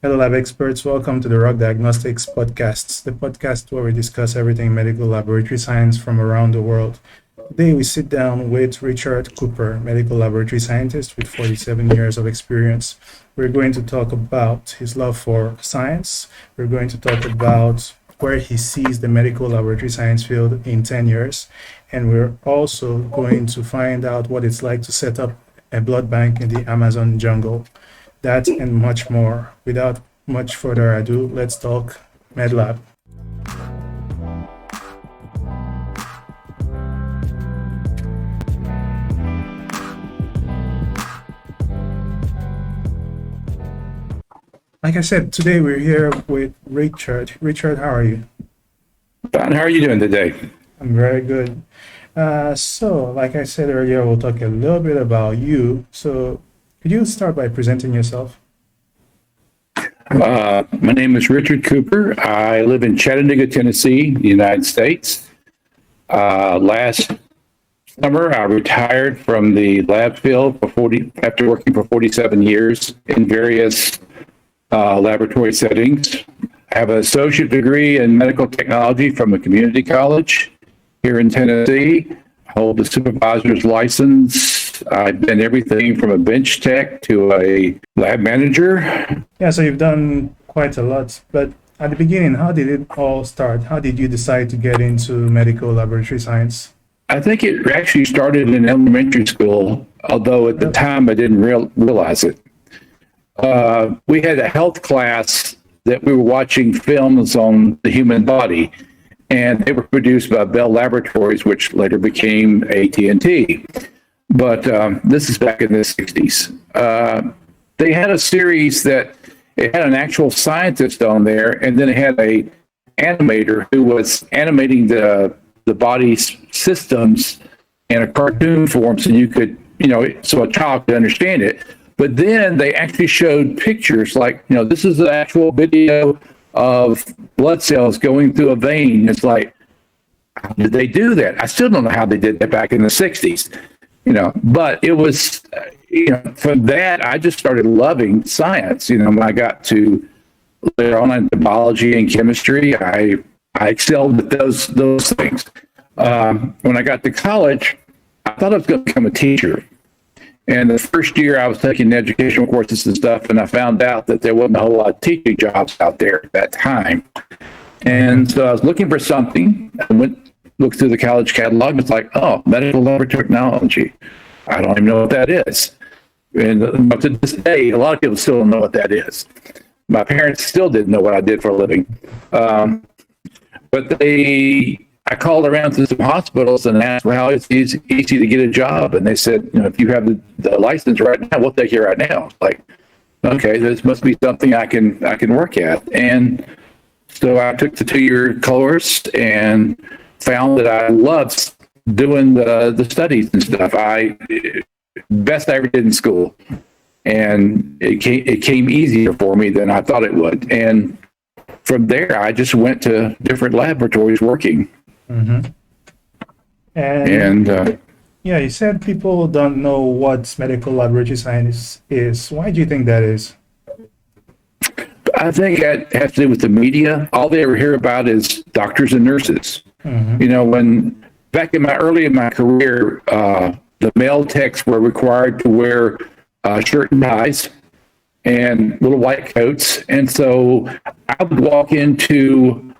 Hello, lab experts. Welcome to the RoK Diagnostics Podcast, the podcast where we discuss everything medical laboratory science from around the world. Today, we sit down with Richard Cooper, medical laboratory scientist with 47 years of experience. We're going to talk about his love for science. We're going to talk about where he sees the medical laboratory science field in 10 years. And we're also going to find out what it's like to set up a blood bank in the Amazon jungle. That and much more. Without much further ado, let's talk MedLab. Like I said, today we're here with Richard. Richard, how are you? Don, how are you doing today? I'm very good. Like I said earlier, we'll talk a little bit about you. So, could you start by presenting yourself? My name is Richard Cooper. I live in Chattanooga, Tennessee, United States. Last summer, I retired from the lab field after working for 47 years in various laboratory settings. I have an associate degree in medical technology from a community college here in Tennessee. I hold a supervisor's license. I've been everything from a bench tech to a lab manager. Yeah, so you've done quite a lot. But at the beginning, how did it all start? How did you decide to get into medical laboratory science? I think it actually started in elementary school, although at the time I didn't realize it. We had a health class that we were watching films on the human body, and they were produced by Bell Laboratories, which later became AT&T. But this is back in the 60s. They had a series that it had an actual scientist on there, and then it had a animator who was animating the body's systems in a cartoon form, so you could, so a child could understand it. But then they actually showed pictures like, this is the actual video of blood cells going through a vein. It's like, how did they do that? I still don't know how they did that back in the 60s, but it was, from that, I just started loving science. When I got to later on into biology and chemistry, I excelled at those things. When I got to college, I thought I was going to become a teacher. And the first year I was taking educational courses and stuff, and I found out that there wasn't a whole lot of teaching jobs out there at that time. And so I was looking for something. I looked through the college catalog. It's like, oh, medical laboratory technology. I don't even know what that is. And up to this day, a lot of people still don't know what that is. My parents still didn't know what I did for a living. But I called around to some hospitals and asked how it's easy to get a job. And they said, if you have the license right now, we'll take you right now. Like, okay, this must be something I can work at. And so I took the 2-year course and found that I loved doing the studies and stuff. Best I ever did in school. And it came easier for me than I thought it would. And from there, I just went to different laboratories working. Mm-hmm. And yeah, you said people don't know what medical laboratory science is. Why do you think that is? I think it has to do with the media. All they ever hear about is doctors and nurses. Mm-hmm. When back in my career, the male techs were required to wear shirt and ties and little white coats. And so I would walk into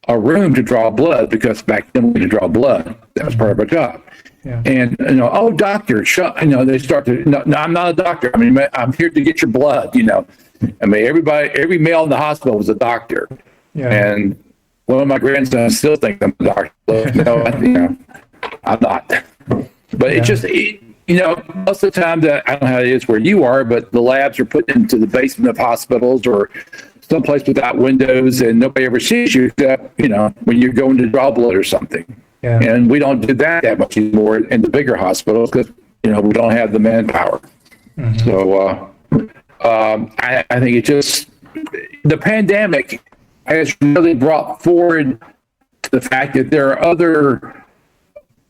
a room to draw blood, because back then we had to draw blood. That was part of our job. Yeah. And, oh, doctor, they start to, no, I'm not a doctor. I mean, I'm here to get your blood, I mean, every male in the hospital was a doctor. Yeah. And one of my grandsons still thinks I'm a doctor. No, I'm not. But yeah. Most of the time, I don't know how it is where you are, but the labs are put into the basement of hospitals or someplace without windows, and nobody ever sees you except, when you're going to draw blood or something. Yeah. And we don't do that much anymore in the bigger hospitals because, we don't have the manpower. Mm-hmm. So I think the pandemic has really brought forward the fact that there are other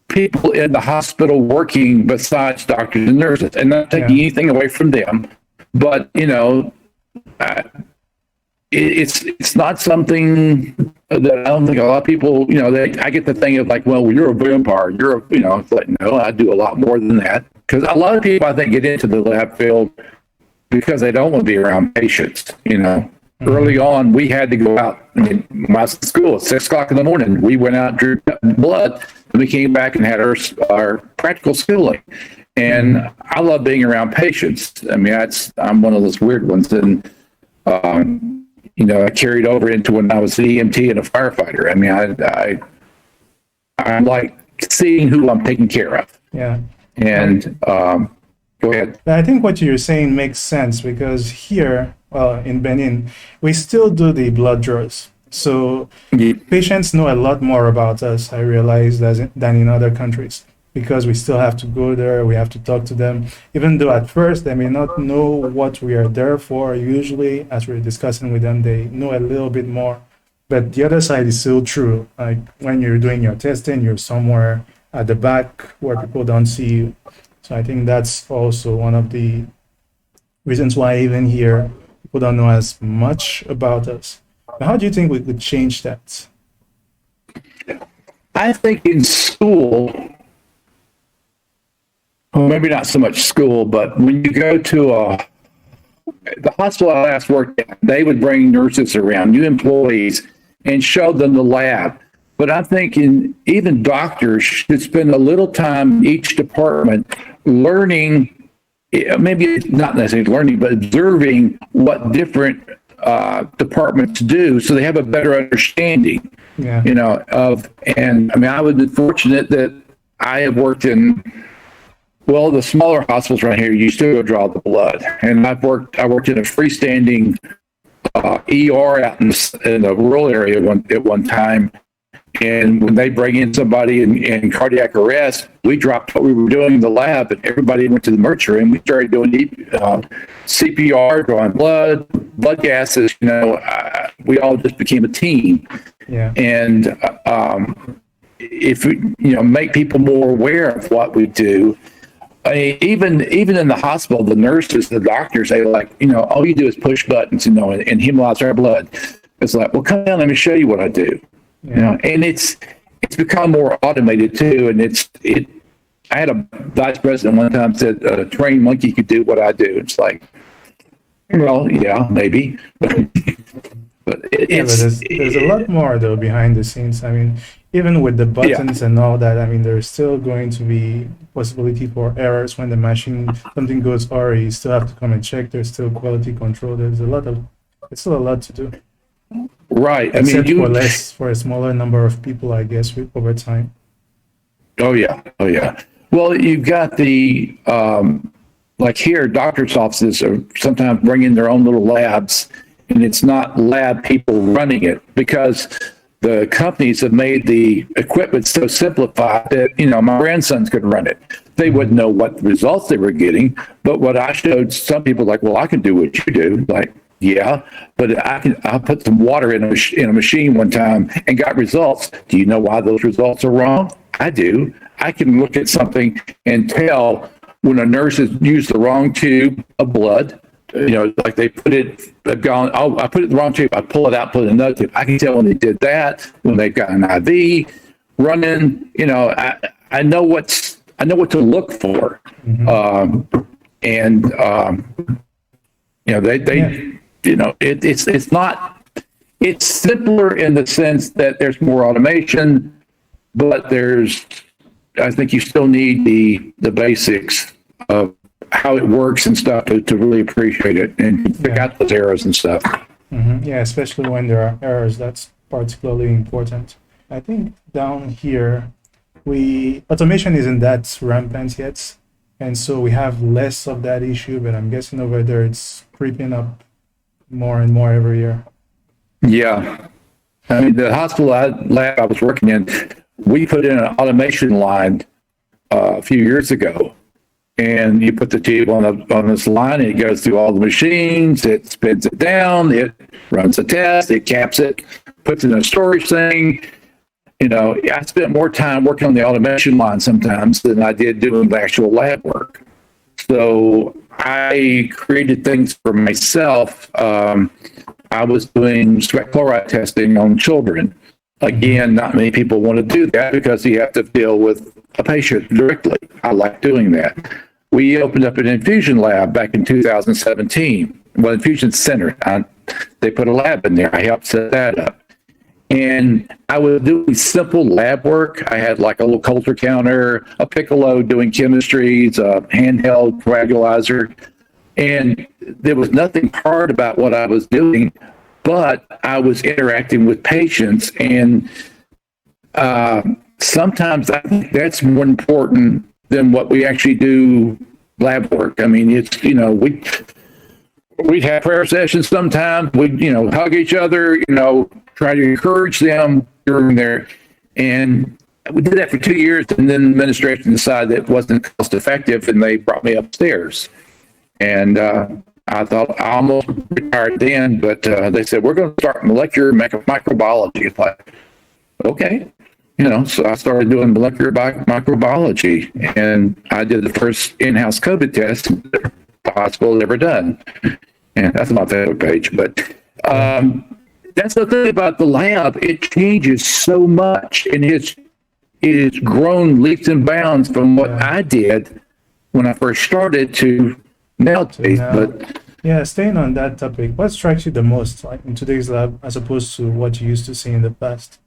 people in the hospital working besides doctors and nurses, and not taking anything away from them. But, it's not something that I don't think a lot of people, I get the thing of like, well, you're a vampire. It's like, no, I do a lot more than that. Because a lot of people, I think, get into the lab field because they don't want to be around patients. Early on, we had to go out. I mean, my school at 6 o'clock in the morning, we went out, drew blood, and we came back and had our practical schooling. And I love being around patients. I mean, I'm one of those weird ones. And, I carried over into when I was an EMT and a firefighter. I mean, I like seeing who I'm taking care of. Yeah. And go ahead. I think what you're saying makes sense because here, in Benin, we still do the blood draws. So patients know a lot more about us, I realize, than in other countries, because we still have to go there, we have to talk to them. Even though at first they may not know what we are there for, usually as we're discussing with them, they know a little bit more. But the other side is still true. Like when you're doing your testing, you're somewhere at the back where people don't see you. So I think that's also one of the reasons why even here, people don't know as much about us. But how do you think we could change that? I think in school, well, maybe not so much school, but when you go to the hospital I last worked at, they would bring nurses around, new employees, and show them the lab. But I'm thinking even doctors should spend a little time in each department learning, maybe not necessarily learning, but observing what different departments do so they have a better understanding, and I mean, I was fortunate that I have worked in, the smaller hospitals right here, you still go draw the blood. And I worked in a freestanding ER out in the rural area at one time. And when they bring in somebody in cardiac arrest, we dropped what we were doing in the lab and everybody went to the emergency room. We started doing CPR, drawing blood gases. We all just became a team. Yeah. And if we, make people more aware of what we do, I mean, even in the hospital, the nurses, the doctors, they like, all you do is push buttons, and hemolyze our blood. It's like, well, come down, let me show you what I do. Yeah. And it's become more automated too. And I had a vice president one time said a trained monkey could do what I do. It's like, well, yeah, maybe. But there's a lot more though behind the scenes. I mean, even with the buttons and all that, I mean, there's still going to be possibility for errors when the machine, something goes awry, you still have to come and check. There's still quality control. It's still a lot to do. Right. Except for a smaller number of people, I guess, over time. Oh yeah. Well, you've got the like here, doctors' offices are sometimes bringing their own little labs, and it's not lab people running it because the companies have made the equipment so simplified that my grandsons could run it. They wouldn't know what results they were getting, but what I showed some people like, well, I can do what you do, like. Yeah, but I put some water in a machine one time and got results. Do you know why those results are wrong? I do. I can look at something and tell when a nurse has used the wrong tube of blood. Like they've gone, I put it in the wrong tube. I pull it out, put it in another tube. I can tell when they did that, when they've got an IV running. I know what to look for, it's simpler in the sense that there's more automation, but I think you still need the basics of how it works and stuff to really appreciate it and pick out those errors and stuff. Mm-hmm. Yeah, especially when there are errors, that's particularly important. I think down here, automation isn't that rampant yet, and so we have less of that issue, but I'm guessing over there it's creeping up more and more every year. Yeah. I mean, the hospital lab I was working in, we put in an automation line a few years ago, and you put the tube on this line, and it goes through all the machines, it spins it down, it runs a test, it caps it, puts it in a storage thing. I spent more time working on the automation line sometimes than I did doing the actual lab work. So I created things for myself. I was doing sweat chloride testing on children. Again, not many people want to do that because you have to deal with a patient directly. I like doing that. We opened up an infusion lab back in 2017. Well, infusion center. They put a lab in there. I helped set that up. And I was doing simple lab work. I had like a little culture counter, a piccolo doing chemistries, a handheld coagulizer. And there was nothing hard about what I was doing, but I was interacting with patients. And sometimes I think that's more important than what we actually do lab work. I mean, it's, we'd have prayer sessions sometimes. We'd, hug each other, try to encourage them during their, and we did that for 2 years, and then administration decided that it wasn't cost effective, and they brought me upstairs. And I thought I almost retired then, but they said, we're going to start molecular microbiology. It's like, okay. So I started doing molecular microbiology, and I did the first in-house COVID test the hospital had ever done. And that's my favorite page. But that's the thing about the lab. It changes so much, and it's grown leaps and bounds from what I did when I first started to nowadays. But yeah, staying on that topic, what strikes you the most, like in today's lab, as opposed to what you used to see in the past?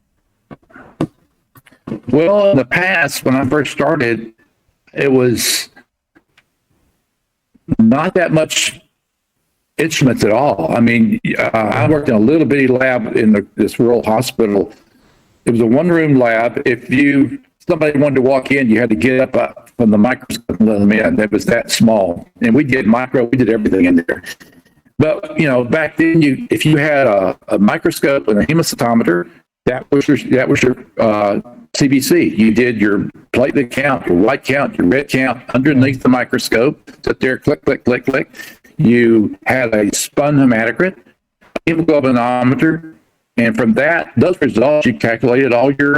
Well, in the past, when I first started, it was not that much instruments at all. I mean, I worked in a little bitty lab in this rural hospital. It was a one-room lab. If somebody wanted to walk in, you had to get up from the microscope and let them in. It was that small. And we did everything in there. But, back then, if you had a microscope and a hemocytometer, that was your CBC. You did your platelet count, your white count, your red count underneath the microscope. Sit there, click, click, click, click. You had a spun hematocrit, hemoglobinometer, and from those results, you calculated all your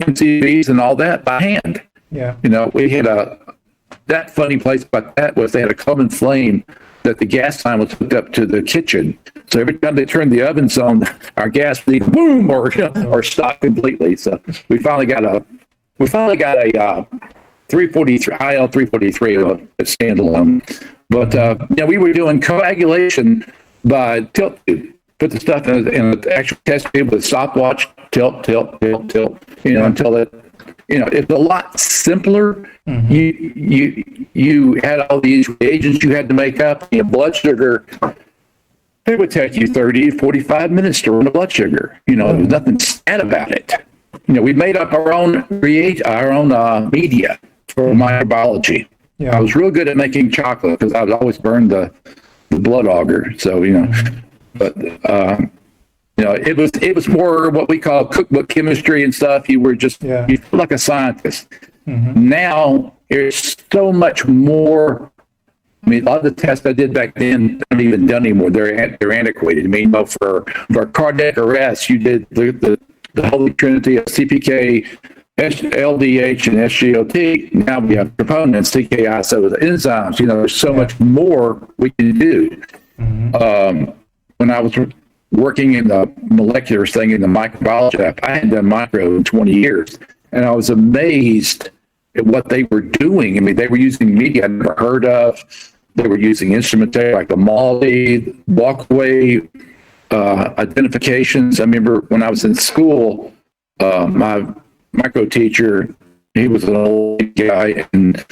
MCVs and all that by hand. Yeah. We had that funny place about that was they had a common flame that the gas line was hooked up to the kitchen. So every time they turned the ovens on, our gas would either boom or stop completely. So we finally got a 343 IL 343 a standalone. But we were doing coagulation by tilt tube. Put the stuff in an actual test tube with a stopwatch, tilt, until it. It's a lot simpler. Mm-hmm. You had all these reagents you had to make up. Your blood sugar, it would take you 30, 45 minutes to run a blood sugar. There's nothing sad about it. We made up our own media for microbiology. Yeah. I was real good at making chocolate because I would always burn the blood auger. So, but it was more what we call cookbook chemistry and stuff. You were just you feel like a scientist. Mm-hmm. Now there's so much more. I mean, a lot of the tests I did back then aren't even done anymore. They're antiquated. I mean, for cardiac arrest, you did the holy trinity of CPK, LDH, and SGLT. Now we have components, TKI, so the enzymes. There's so much more we can do. Mm-hmm. When I was working in the molecular thing in the microbiology lab, I hadn't done micro in 20 years, and I was amazed at what they were doing. I mean, they were using media I'd never heard of. They were using instruments like the MALDI, walkway identifications. I remember when I was in school, my micro teacher, he was an old guy, and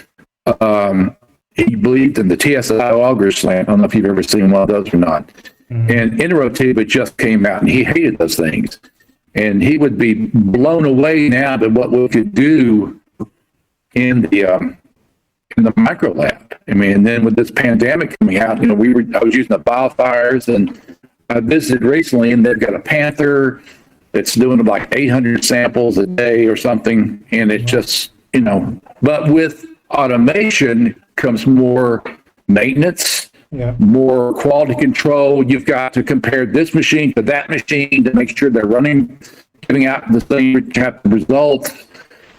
he believed in the TSI auger slant. I don't know if you've ever seen one of those or not. Mm-hmm. And Interotube just came out, and he hated those things. And he would be blown away now at what we could do in the micro lab. I mean, and then with this pandemic coming out, I was using the Wildfires, and I visited recently, and they've got a Panther that's doing like 800 samples a day or something, and it just, but with automation comes more maintenance, more quality control. You've got to compare this machine to that machine to make sure they're running, giving out the same results.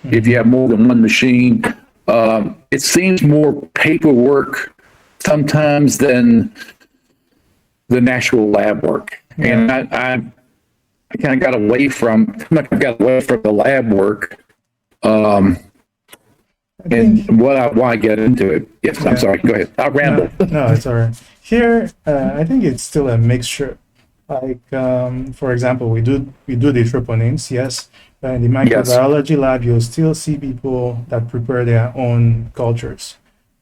If you have more than one machine, it seems more paperwork sometimes than the actual lab work. And I kind of got away from the lab work. And why get into it? Yes, I'm sorry. Go ahead. I'll ramble. No, it's all right. Here, I think it's still a mixture. Like, for example, we do the troponins, yes. In the microbiology lab, you'll still see people that prepare their own cultures.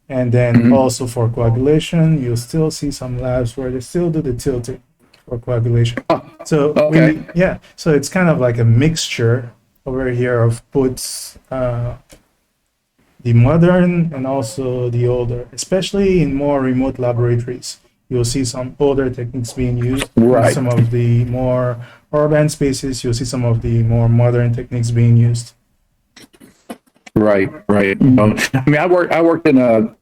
And then also for coagulation, you'll still see some labs where they still do the tilting for coagulation. So so it's kind of like a mixture over here of both the modern and also the older, especially in more remote laboratories. You'll see some older techniques being used. Right. Some of the more urban spaces, you'll see some of the more modern techniques being used. Right. I mean, I worked in a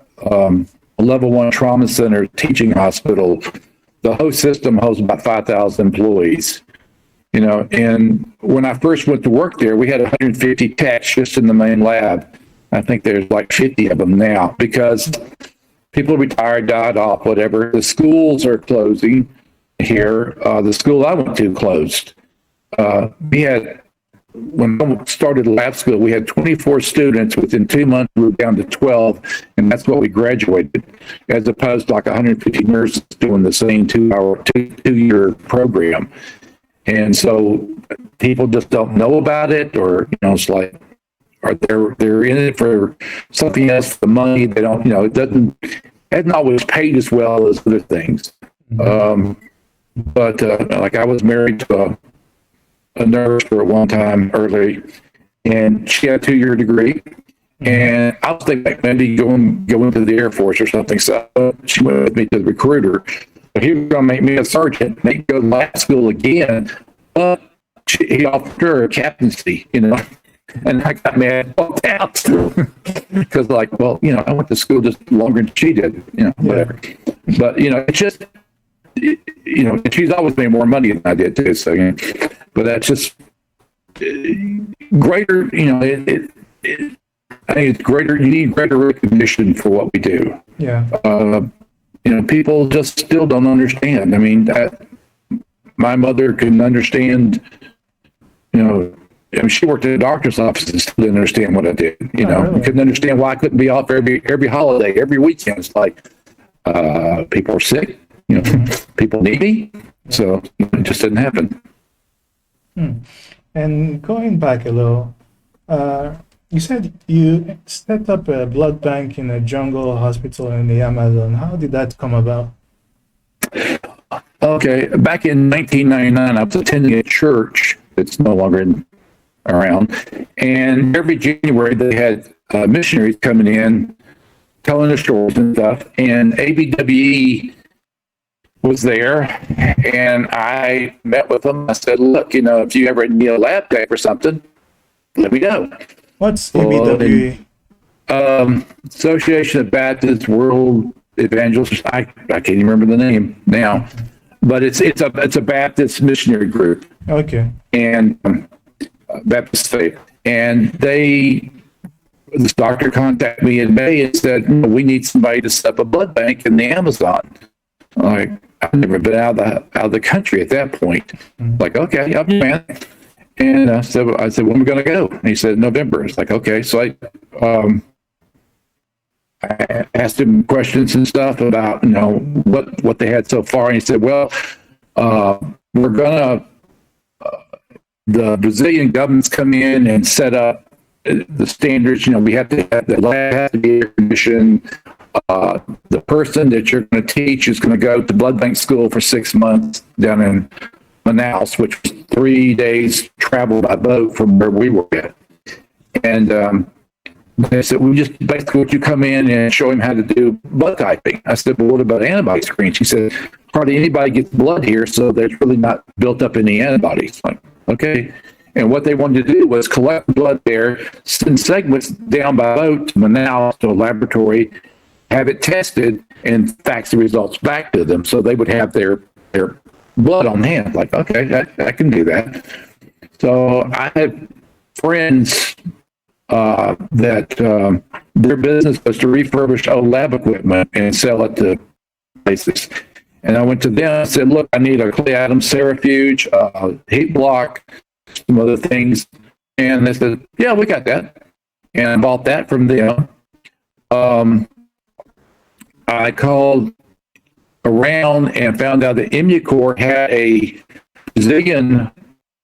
level 1 trauma center teaching hospital. The whole system holds about 5,000 employees. And when I first went to work there, we had 150 techs just in the main lab. I think there's like 50 of them now because people retired, died off, whatever. The schools are closing here. The school I went to closed. When I started lab school, we had 24 students. Within 2 months, we were down to 12, and that's what we graduated, as opposed to like 150 nurses doing the same two-year program. And so people just don't know about it, or it's like, they're in it for something else, the money. They don't, hasn't always paid as well as other things. But like I was married to a nurse for one time early, and she had a 2-year degree. And I was thinking like maybe go into the Air Force or something. So she went with me to the recruiter. But he was going to make me a sergeant, make me go to lab school again. But he offered her a captaincy, And I got mad, walked out because, I went to school just longer than she did, whatever. But it's just, she's always made more money than I did too. So, but that's just greater. I think it's greater. You need greater recognition for what we do. Yeah. People just still don't understand. I mean, my mother couldn't understand. She worked in a doctor's office and still didn't understand what I did. Really? Couldn't understand why I couldn't be off every holiday, every weekend. It's like people are sick. People need me, so it just didn't happen. And going back a little, you said you set up a blood bank in a jungle hospital in the Amazon. How did that come about? Okay, back in 1999, I was attending a church that's no longer around, and every January they had missionaries coming in, telling their stories and stuff, and ABWE was there, and I met with them. I said, look, if you ever need a lab tech or something, let me know. What's ABWE? Association of Baptist World Evangelists. I can't even remember the name now, but it's a Baptist missionary group. Okay. And Baptist faith. And this doctor contacted me in May and said, we need somebody to set up a blood bank in the Amazon. Like, I've never been out of the country at that point. Like, okay, up man. And I said, when are we going to go? And he said, November. It's like, okay. So I asked him questions and stuff about, what they had so far. And he said, well, we're going to, the Brazilian government's come in and set up the standards. We have to have the lab has to be air conditioned. The person that you're going to teach is going to go to blood bank school for 6 months down in Manaus, which was 3 days travel by boat from where we were at. And they said, we just basically want you come in and show him how to do blood typing. I said, well, what about antibody screens? He said, hardly anybody gets blood here, so there's really not built up any antibodies. Like, okay. And what they wanted to do was collect blood there, send segments down by boat to Manaus to a laboratory, have it tested, and fax the results back to them so they would have their blood on hand. Like, okay, I can do that. So I have friends that their business was to refurbish old lab equipment and sell it to places. And I went to them and said, look, I need a clay atom centrifuge, heat block, some other things. And they said, yeah, we got that. And I bought that from them. I called around and found out that Immucor had a Brazilian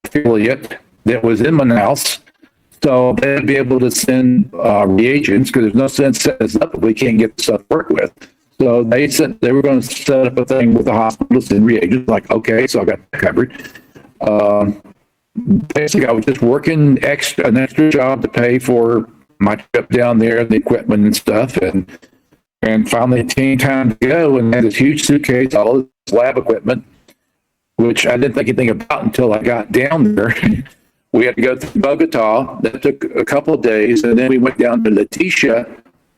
affiliate that was in Manaus. So they'd be able to send reagents because there's no sense setting us up if we can't get the stuff to work with. So they said they were going to set up a thing with the hospital to send reagents. Like, okay, so I got that covered. Basically, I was just working an extra job to pay for my trip down there, the equipment and stuff, and finally it came time to go, and had this huge suitcase, all this lab equipment, which I didn't think anything about until I got down there. We had to go through Bogota. That took a couple of days, and then we went down to Leticia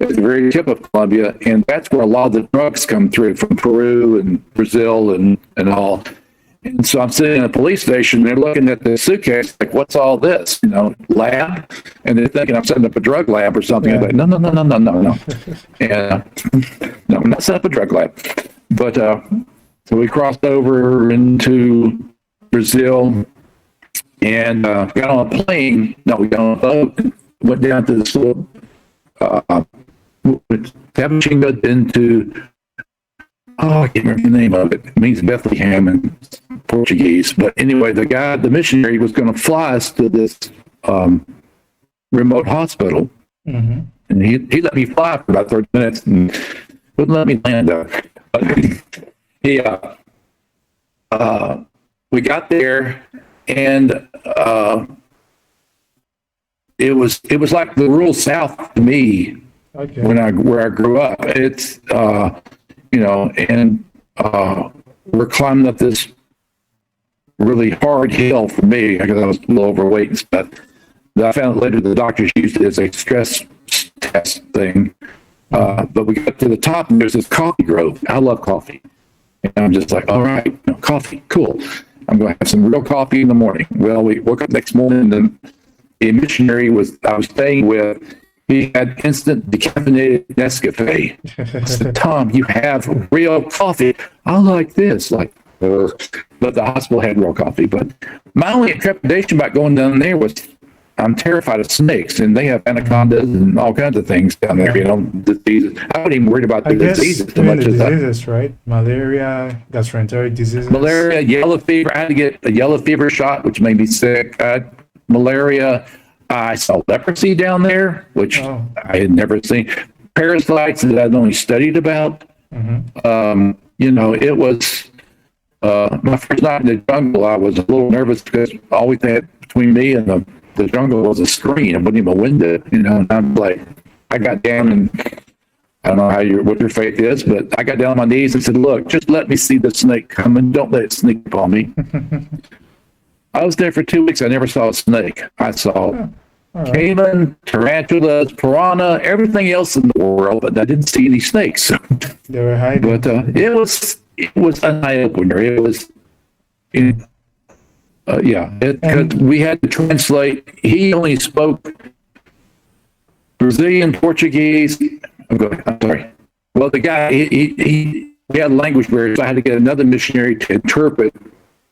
at the very tip of Colombia, and that's where a lot of the drugs come through from Peru and Brazil and all. And so I'm sitting in a police station, they're looking at the suitcase, like, what's all this? Lab? And they're thinking I'm setting up a drug lab or something. Yeah. I'm like, no. And no, I'm not setting up a drug lab. But so we crossed over into Brazil and got on a plane. No, we got on a boat, went down to this little Tabatinga into, I can't remember the name of it. It means Bethlehem in Portuguese. But anyway, the missionary was going to fly us to this remote hospital. Mm-hmm. And he let me fly for about 30 minutes and wouldn't let me land though. But we got there and it was like the rural South to me. Okay. Where I grew up. It's we're climbing up this really hard hill for me because I was a little overweight and stuff. I found later the doctors used it as a stress test thing. But we got to the top and there's this coffee grove. I love coffee. And I'm just like, all right, coffee, cool. I'm going to have some real coffee in the morning. Well, we woke up next morning and the missionary I was staying with, he had instant decaffeinated Nescafe. I said, Tom, you have real coffee. I like this. But the hospital had real coffee. But my only trepidation about going down there was I'm terrified of snakes, and they have anacondas and all kinds of things down there, diseases. I wasn't even worried about the diseases so much as diseases, right? Malaria, gastroenteric diseases. Malaria, yellow fever. I had to get a yellow fever shot, which made me sick. Malaria. I saw leprosy down there, which I had never seen. Parasites that I'd only studied about. Mm-hmm. It was my first night in the jungle. I was a little nervous because all we had between me and the jungle was a screen. It wasn't even a window, And I'm like, I got down and I don't know what your faith is, but I got down on my knees and said, "Look, just let me see the snake coming. Don't let it sneak up on me." I was there for 2 weeks. I never saw a snake. I saw caiman, tarantulas, piranha, everything else in the world, but I didn't see any snakes. They were hiding. But it was an eye opener. It was, because we had to translate. He only spoke Brazilian, Portuguese. I'm sorry. Well, the guy he had language barriers. So I had to get another missionary to interpret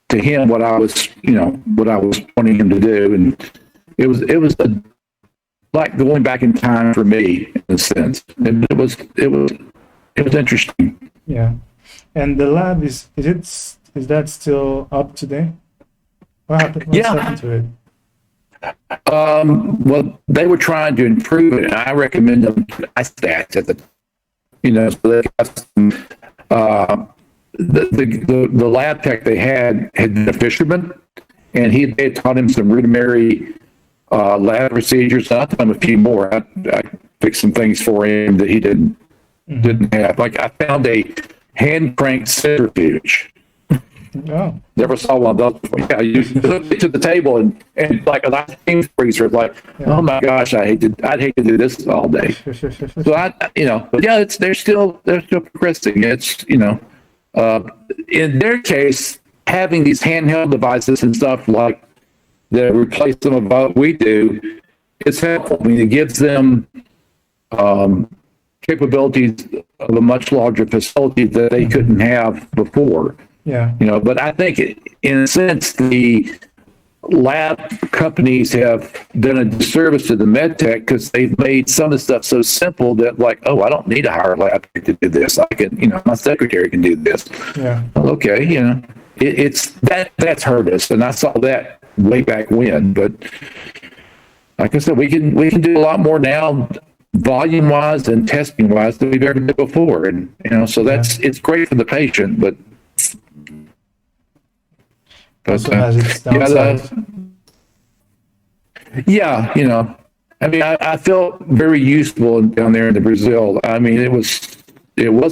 to him what I was wanting him to do, and it was like going back in time for me in a sense. And it was interesting. Yeah, and the lab is that still up today? What happened to it? Well, they were trying to improve it, and I recommend them to ISTAT at the, so they got some. The lab tech they had been a fisherman, and they had taught him some rudimentary lab procedures. I taught him a few more. I fixed some things for him that he didn't have. Like I found a hand cranked centrifuge. Oh. Never saw one of those before. Yeah, you hook it to the table and like a ice freezer. Like, oh my gosh, I'd hate to do this all day. So but yeah, they're still progressing. It's in their case, having these handheld devices and stuff like that replace some of what we do, it's helpful. I mean, it gives them capabilities of a much larger facility that they couldn't have before. Yeah. But I think in a sense, the lab companies have done a disservice to the med tech because they've made some of the stuff so simple that like, oh, I don't need to hire a lab tech to do this. I can, my secretary can do this. Yeah. Well, okay, it's that's hurt us, and I saw that way back when. But like I said, we can do a lot more now, volume wise and testing wise, than we've ever did before, and so it's great for the patient, but. Also has its downside. I mean, I felt very useful down there in the Brazil. I mean, it was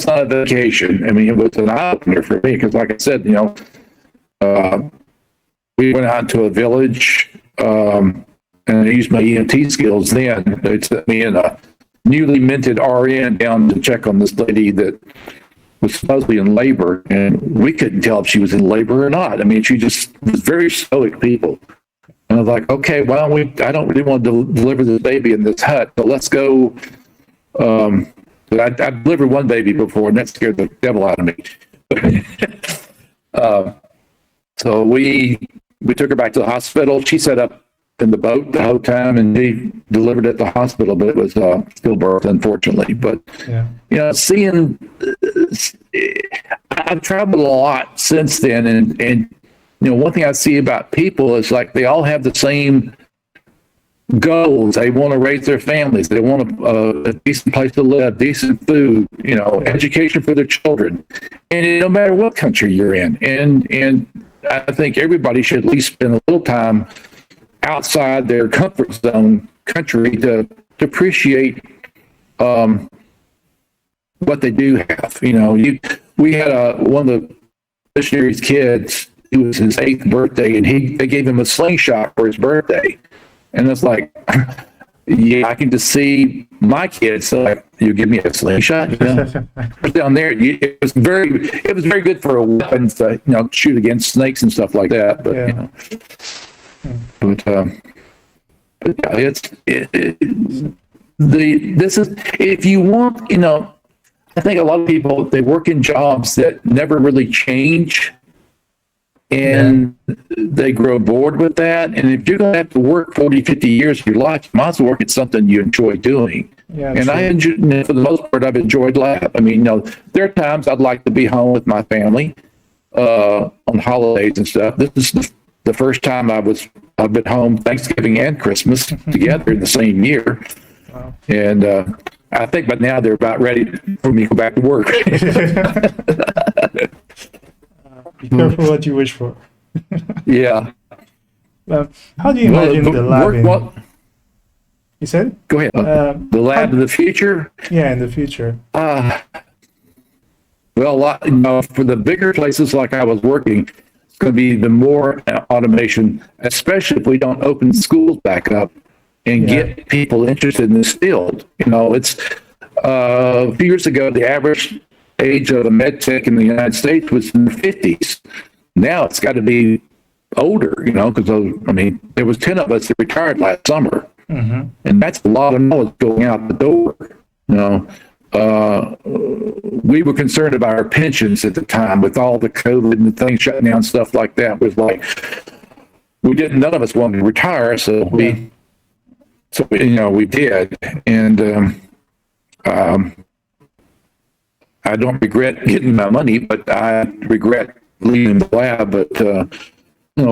not a vacation. I mean, it was an eye opener for me because, like I said, we went out to a village and I used my EMT skills. Then they sent me in a newly minted RN down to check on this lady that was supposedly in labor, and we couldn't tell if she was in labor or not. I mean, she just was very stoic people. And I was like, okay, why don't we, I don't really want to deliver this baby in this hut, but let's go. I delivered one baby before, and that scared the devil out of me. So we took her back to the hospital. She set up in the boat the whole time, and he delivered at the hospital, but it was stillbirth, unfortunately. But seeing, I've traveled a lot since then, and one thing I see about people is like they all have the same goals. They want to raise their families. They want a decent place to live, decent food, education for their children, and no matter what country you're in. And I think everybody should at least spend a little time outside their comfort zone country to appreciate what they do have. We had one of the missionaries' kids. It was his 8th birthday, and they gave him a slingshot for his birthday. And it's like, yeah, I can just see my kids. So like, you give me a slingshot? Down there, it was very good for a weapon to shoot against snakes and stuff like that. But Yeah. But yeah, this is, if you want, I think a lot of people, they work in jobs that never really change, and they grow bored with that. And if you're going to have to work 40, 50 years of your life, you might as well work at something you enjoy doing. Yeah, and true. I enjoy, for the most part, I've enjoyed lab. I mean, there are times I'd like to be home with my family on holidays and stuff. This is the first time I've been home Thanksgiving and Christmas together in the same year. Wow. And I think by now they're about ready for me to go back to work. Be careful what you wish for. Yeah. How do you imagine the lab you said? Go ahead. The lab of the future? Yeah, in the future. Well, for the bigger places like I was working, it's going to be the more automation, especially if we don't open schools back up and get people interested in this field. It's a few years ago, the average age of a med tech in the United States was in the 50s. Now it's got to be older, because there was 10 of us that retired last summer, and that's a lot of knowledge going out the door. We were concerned about our pensions at the time with all the COVID and the things shutting down, stuff like that. Was like none of us wanted to retire, so we did, and I don't regret getting my money, but I regret leaving the lab. But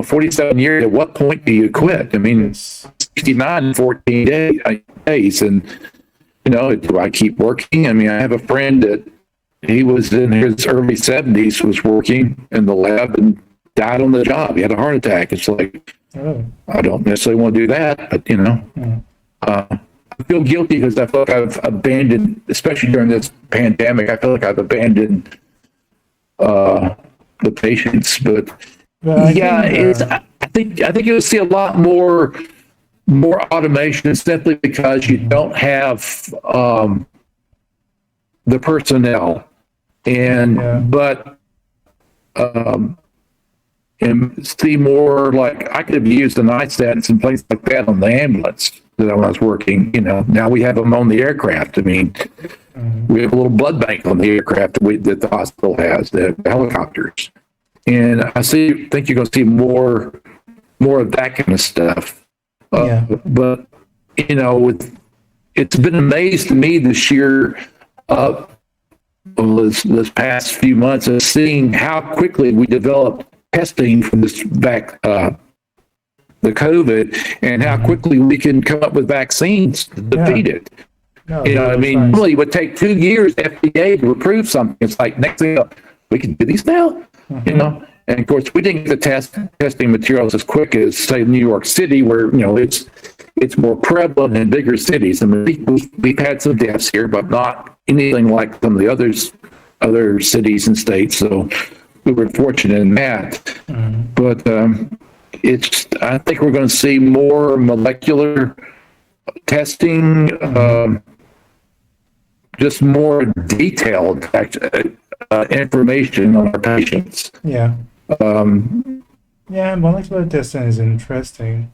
47 years. At what point do you quit? I mean, 69 in 14 days, and do I keep working? I mean, I have a friend that he was in his early 70s, was working in the lab and died on the job. He had a heart attack. It's like, I don't necessarily want to do that, but I feel guilty because I feel like I've abandoned, especially during this pandemic, I feel like I've abandoned the patients. But I think you'll see a lot more automation simply because you don't have the personnel, but and see more, like I could have used the nightstats and places like that on the ambulance that I was working. Now we have them on the aircraft. I mean, we have a little blood bank on the aircraft that the hospital has, the helicopters. And think you're going to see more of that kind of stuff. But it's been amazing to me this year, this past few months, of seeing how quickly we developed testing for this the COVID, and how quickly we can come up with vaccines to defeat it. No, I mean, normally it would take 2 years FDA to approve something. It's like, next thing up, we can do these now, And of course, we didn't get the testing materials as quick as, say, New York City, where it's more prevalent in bigger cities. I mean, we've had some deaths here, but not anything like some of the other cities and states. So we were fortunate in that. But I think we're going to see more molecular testing, just more detailed information on our patients. Molecular testing is interesting.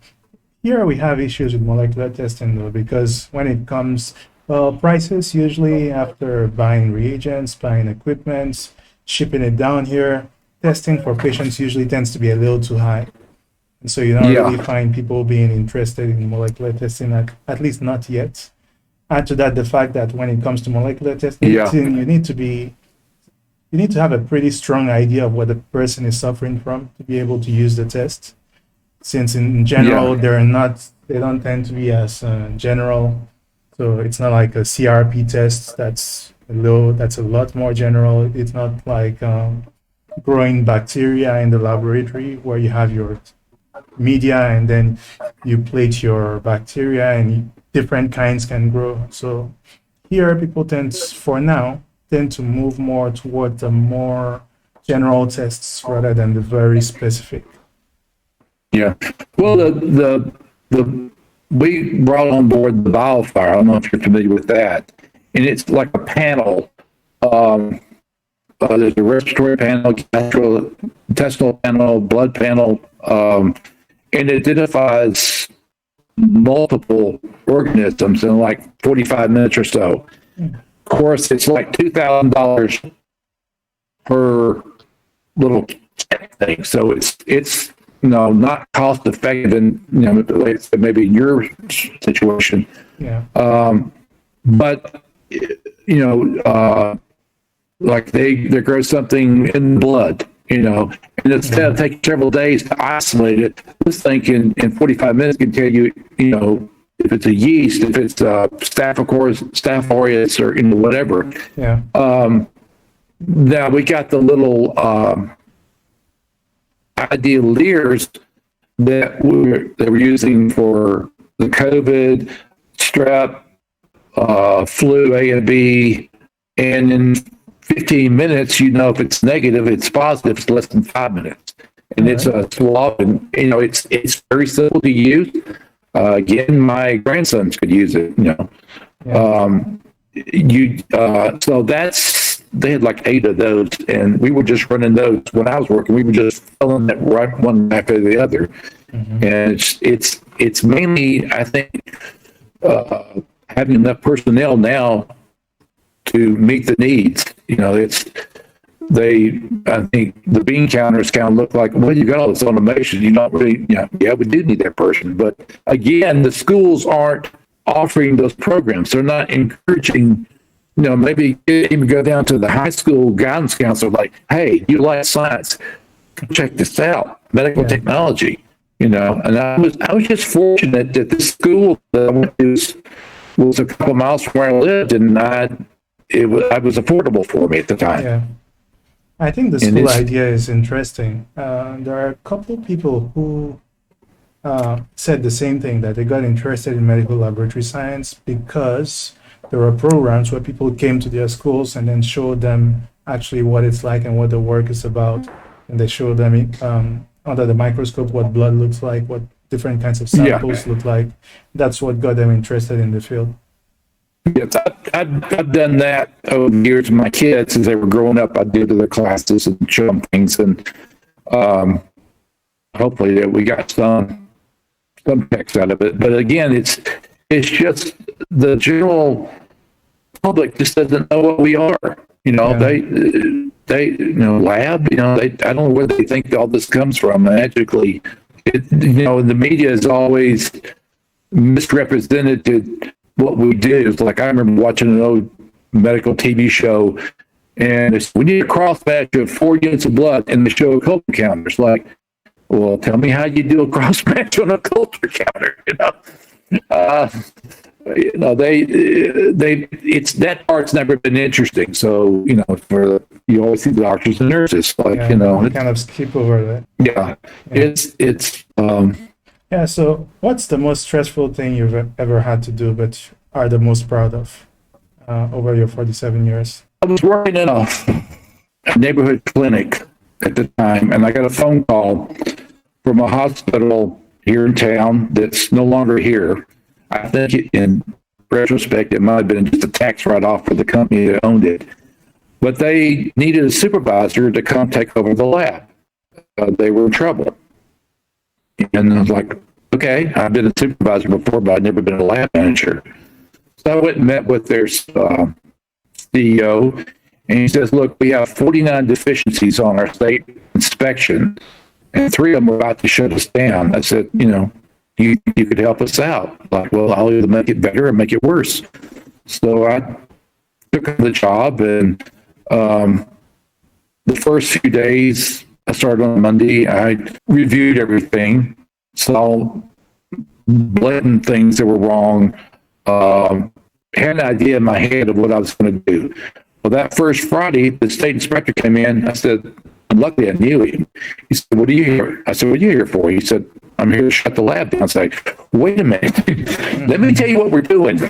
Here we have issues with molecular testing though, because when it comes, prices usually after buying reagents, buying equipment, shipping it down here, testing for patients usually tends to be a little too high. And so you don't really find people being interested in molecular testing, at least not yet. Add to that the fact that when it comes to molecular testing, you need to have a pretty strong idea of what the person is suffering from to be able to use the test. Since in general, they don't tend to be as general. So it's not like a CRP test that's a lot more general. It's not like growing bacteria in the laboratory where you have your media and then you plate your bacteria and different kinds can grow. So here people tend to move more toward the more general tests rather than the very specific. Well, we brought on board the Wildfire. I don't know if you're familiar with that. And it's like a panel. There's a respiratory panel, gastrointestinal panel, blood panel, and it identifies multiple organisms in like 45 minutes or so. Of course, it's like $2,000 per little thing. So it's not cost effective in maybe in your situation. But like they grow something in the blood, and instead of taking several days to isolate it, this thing in 45 minutes can tell you, if it's a yeast, if it's Staph aureus, or whatever. Now we got the little idealiers that we're using for the COVID, strep, flu A and B, and in 15 minutes, if it's negative, it's positive, it's less than 5 minutes. And it's a swab, and it's very simple to use. Again, my grandsons could use it. So they had like 8 of those, and we were just running those when I was working. We were just filling that right one after the other, and it's mainly, I think, having enough personnel now to meet the needs. I think the bean counters kind of look like, well, you got all this automation. You're not really, we do need that person. But again, the schools aren't offering those programs. They're not encouraging, maybe even go down to the high school guidance counselor, like, hey, you like science, check this out, medical technology, And I was just fortunate that the school that I went to was a couple of miles from where I lived, and it was affordable for me at the time. I think the school idea is interesting. There are a couple people who said the same thing, that they got interested in medical laboratory science because there were programs where people came to their schools and then showed them actually what it's like and what the work is about. And they showed them under the microscope what blood looks like, what different kinds of samples look like. That's what got them interested in the field. Yes, I've done that over the years with my kids as they were growing up. I'd go to their classes and show them things. And hopefully that we got some checks out of it. But again, it's just the general public just doesn't know what we are. Yeah. They lab. I don't know where they think all this comes from. Magically, the media is always misrepresented what we do. It's like I remember watching an old medical TV show, and it's, we need a cross match of 4 units of blood, and they show a culture counter. It's like, well, tell me how you do a cross match on a culture counter. It's that part's never been interesting. So for you always see the doctors and nurses, like we kind of skip over that. Yeah. It's Yeah. So, what's the most stressful thing you've ever had to do, but are the most proud of over your 47 years? I was working in a neighborhood clinic at the time, and I got a phone call from a hospital here in town that's no longer here. I think in retrospect, it might have been just a tax write-off for the company that owned it. But they needed a supervisor to come take over the lab. They were in trouble. And I was like, okay, I've been a supervisor before, but I've never been a lab manager. So I went and met with their CEO, and he says, look, we have 49 deficiencies on our state inspection, and 3 of them are about to shut us down. I said, you could help us out. Like, well, I'll either make it better or make it worse. So I took on the job, and the first few days, I started on Monday. I reviewed everything, saw blatant things that were wrong, had an idea in my head of what I was going to do. Well, that first Friday, the state inspector came in. I said, and luckily I knew him. He said, what are you here? I said, what are you here for? He said, I'm here to shut the lab down. I was like, wait a minute. Let me tell you what we're doing.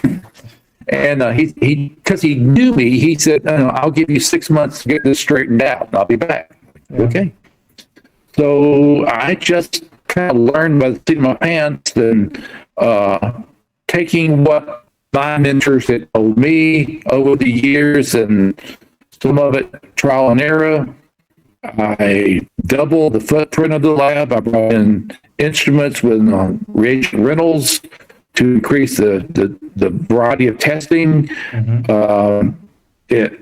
And he because he knew me, he said, no, I'll give you 6 months to get this straightened out, and I'll be back. Yeah. Okay. So I just kind of learned by the seat of my pants and taking what my mentors had told me over the years, and some of it trial and error. I doubled the footprint of the lab. I brought in instruments with reagent rentals to increase the variety of testing. At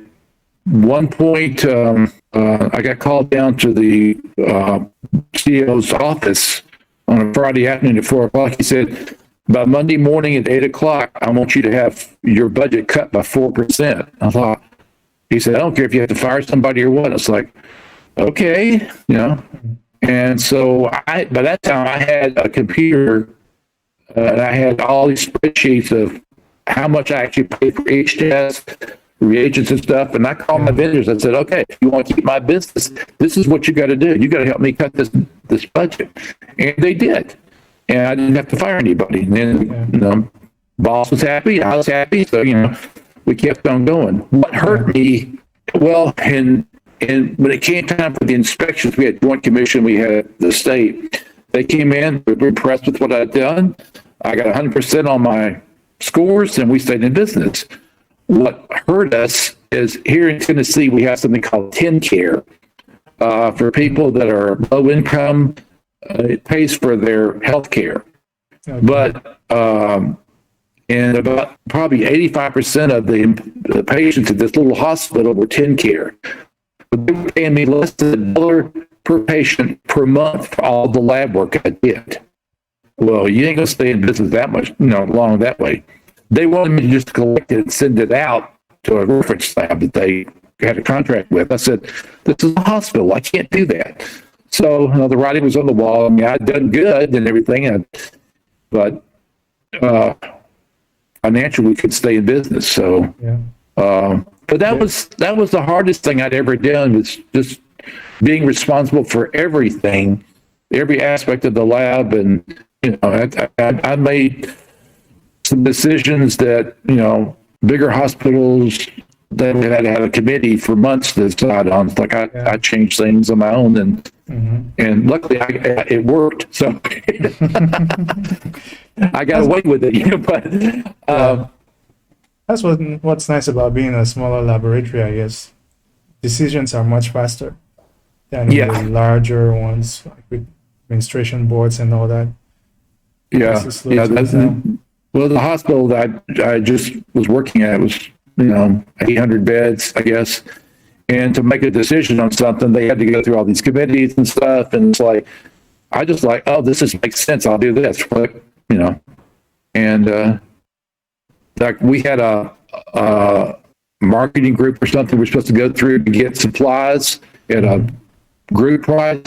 one point, I got called down to the CEO's office on a Friday afternoon at 4 o'clock. He said, by Monday morning at 8 o'clock, I want you to have your budget cut by 4%. I thought, he said, I don't care if you have to fire somebody or what. It's like, okay, And so by that time I had a computer and I had all these spreadsheets of how much I actually paid for each test, reagents and stuff. And I called my vendors. I said, okay, if you want to keep my business, this is what you got to do. You got to help me cut this budget. And they did. And I didn't have to fire anybody. And then, boss was happy. I was happy. So, we kept on going. What hurt me, well, and when it came time for the inspections, we had joint commission, we had the state. They came in, we were impressed with what I'd done. I got 100% on my scores, and we stayed in business. What hurt us is here in Tennessee, we have something called TennCare for people that are low income. It pays for their health care. Okay. But and about probably 85% of the patients at this little hospital were TennCare. But they were paying me less than $1 per patient per month for all the lab work I did. Well, you ain't gonna stay in business that much, long that way. They wanted me to just collect it and send it out to a reference lab that they had a contract with. I said, this is a hospital. I can't do that. So the writing was on the wall. I mean, I'd done good and everything, but financially we could stay in business. So, but that was the hardest thing I'd ever done, was just being responsible for everything, every aspect of the lab. And, I made some decisions that, bigger hospitals, they had to have a committee for months to decide on. It's like I changed things on my own, and luckily it worked. So I got away with it. But that's what's nice about being a smaller laboratory, I guess. Decisions are much faster than the larger ones, like with administration boards and all that. Yeah, yeah. Well, the hospital that I just was working at was, 800 beds, I guess. And to make a decision on something, they had to go through all these committees and stuff. And it's like, I just like, oh, this just makes sense. I'll do this. And like we had a marketing group or something we're supposed to go through to get supplies at a group price.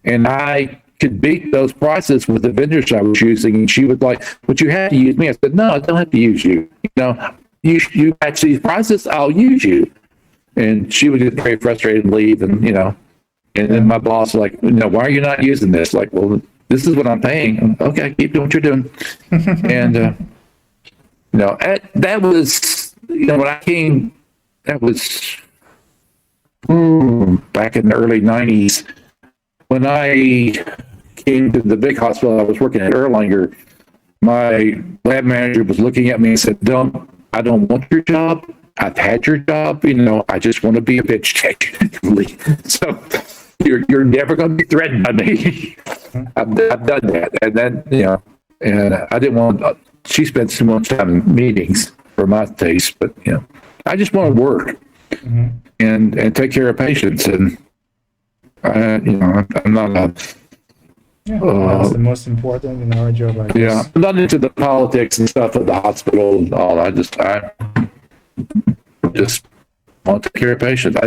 And I could beat those prices with the vendors I was using. And she was like, but you have to use me. I said, no, I don't have to use you. You match these prices, I'll use you. And she would get very frustrated and leave. And then my boss was like, why are you not using this? Like, well, this is what I'm paying. Okay, keep doing what you're doing. And, that was, when I came, that was back in the early 90s. When I came to the big hospital, I was working at Erlanger. My lab manager was looking at me and said, I don't want your job. I've had your job. I just want to be a bitch tech. So you're never going to be threatened by me. I've done that. And then, and I didn't want, she spent so much time in meetings for my taste, but, I just want to work and take care of patients. And, I'm not that's the most important in our job, I guess. Yeah, I'm not into the politics and stuff at the hospital and all. I just want to take care of patients.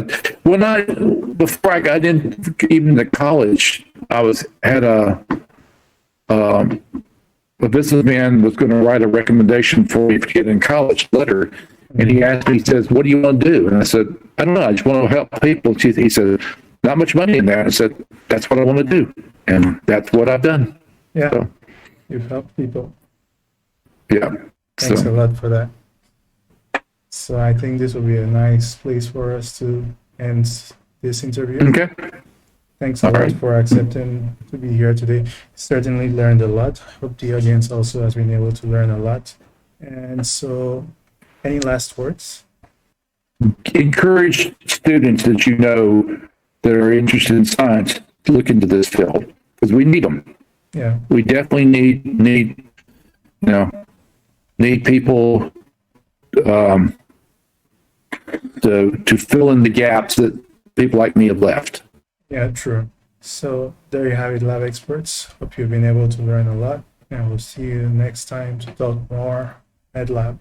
Before I got in even to college, I had a businessman was going to write a recommendation for me to get in college letter, and he asked me, he says, "What do you want to do?" And I said, "I don't know. I just want to help people." He said, "Not much money in that." I said, "That's what I want to do." And that's what I've done. Yeah, so, you've helped people. Yeah. Thanks a lot for that. So I think this will be a nice place for us to end this interview. Okay. Thanks a lot for accepting to be here today. Certainly learned a lot. Hope the audience also has been able to learn a lot. And so, any last words? Encourage students that are interested in science to look into this field, because we need them. Yeah, we definitely need people to fill in the gaps that people like me have left. Yeah, true. So there you have it, lab experts. Hope you've been able to learn a lot, and we'll see you next time to talk more at lab.